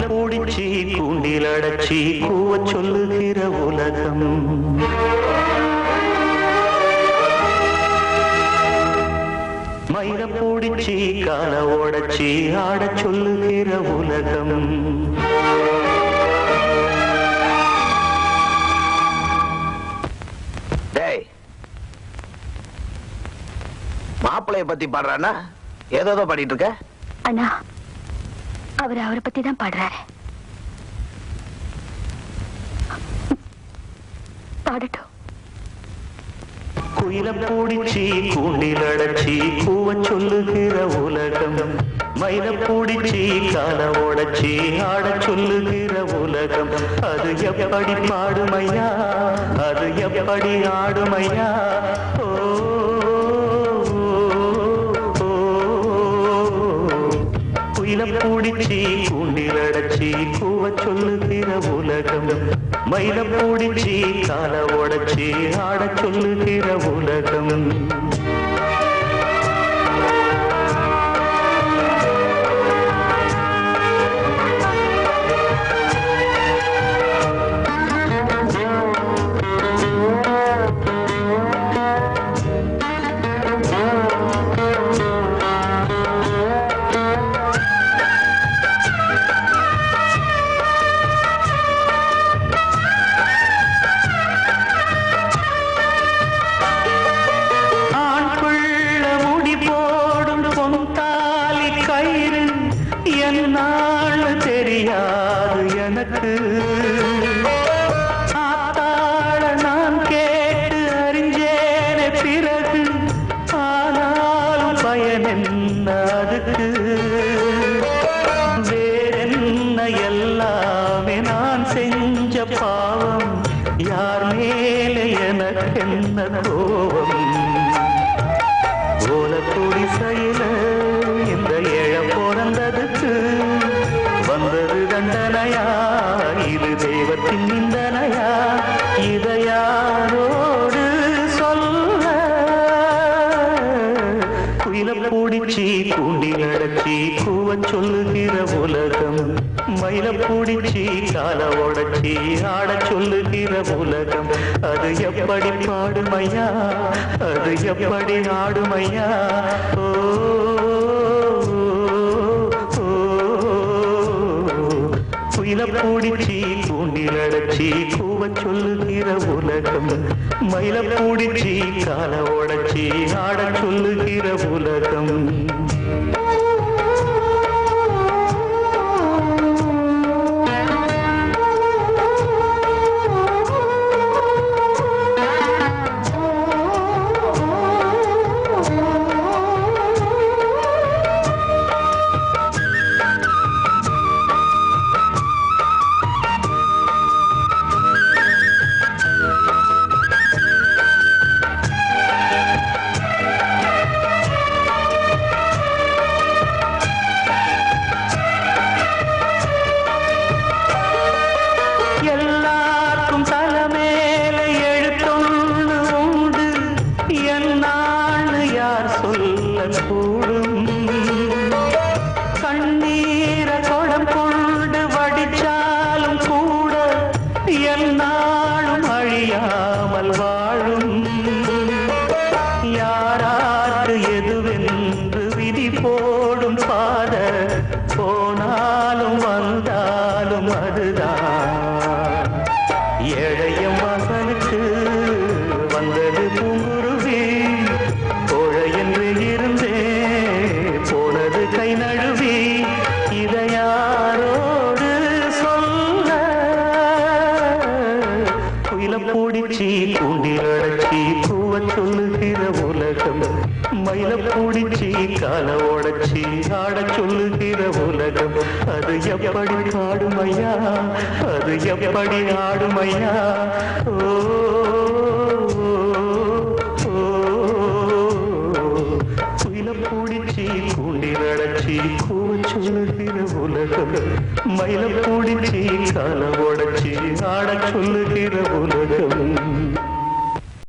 பூடிச்சி கூண்டில் அடைச்சி கூவ சொல்லுகிற உலகம். மயில பூடிச்சி கால ஓடச்சி ஆட சொல்லுகிற உலகம். மாப்பிளைய பத்தி பாடுறானா? ஏதோ பாடிட்டு இருக்க அண்ணா. அவரை பத்தி தான் பாடுறாரு. பாடட்டும். குயில பூடிச்சி கூண்டில் அடைச்சி கூவ சொல்லுகிற உலகம். மயில பூடிச்சி கால ஓடச்சி ஆட சொல்லுகிற உலகம். அது எப்படி பாடுமையா, அது எப்படி ஆடுமையா? ஓ குயில பூடிச்சி கூண்டில் அடைச்சி கூவ சொல்லுகிற உலகம். மயில பூடிச்சி கால ஓடச்சி ஆட சொல்லுகிற உலகம். தெரியாது எனக்கு ஆத்தாள நான் கேட்டு அறிஞ்சேனே பிறகு. ஆனாலும் பயன் என்ன அதுக்கு? வேறென்ன எல்லாமே நான் செஞ்ச பாவம். யார் மேலே எனக்கு என்ன கோபம்? ஓலக்கூடி செயல இந்த ஏழ பிறந்ததுக்கு வந்தது தண்டனையா, இது தெய்வத்தின் நிந்தனையா? இதை யாரோடு சொல்ல? குயில பூடிச்சி கூண்டில் அடைச்சி கூவ சொல்லுகிற உலகம். மயில பூடிச்சி கால ஓடச்சி ஆட சொல்லுகிற உலகம். அது எப்படி பாடுமையா, அது எப்படி ஆடுமையா? ஓ குயில பூடிச்சி கூண்டில் அடைச்சி கூவ சொல்லுகிற உலகம். மயில பூடிச்சி கால ஓடச்சி ஆட சொல்லுகிற உலகம். எல்லாருக்கும் தலைமேல எழுத்தொன்று உண்டு. என்னான்னு யார் சொல்ல கூடும்? கண்ணீர குடம் கொண்டு வடிச்சாலும் கூட என்னாலும் அழியாமல் வாழும். யாராருக்கு எதுவென்று விதி போடும் பாத போனாலும் வந்தாலும் அதுதான். ஏழைய மகனுக்கு வந்தது பூங்குருவி, கோழை என்று இருந்தே போனது கை நழுவி. இதை யாரோடு சொல்ல? குயில பூடிச்சி கூண்டில் அடைச்சி கூவ சொல்லுகிற உலகம். மயில பூடிச்சி கால ஓடச்சி ஆட சொல்லுகிற உலகம். அது எப்படி பாடுமையா, அது எப்படி ஆடுமையா? ஓ குயில பூடிச்சி கூண்டில் அடைச்சி கூவ சொல்லுகிற உலகம். மயில பூடிச்சி கால ஓடச்சி ஆட சொல்லுகிற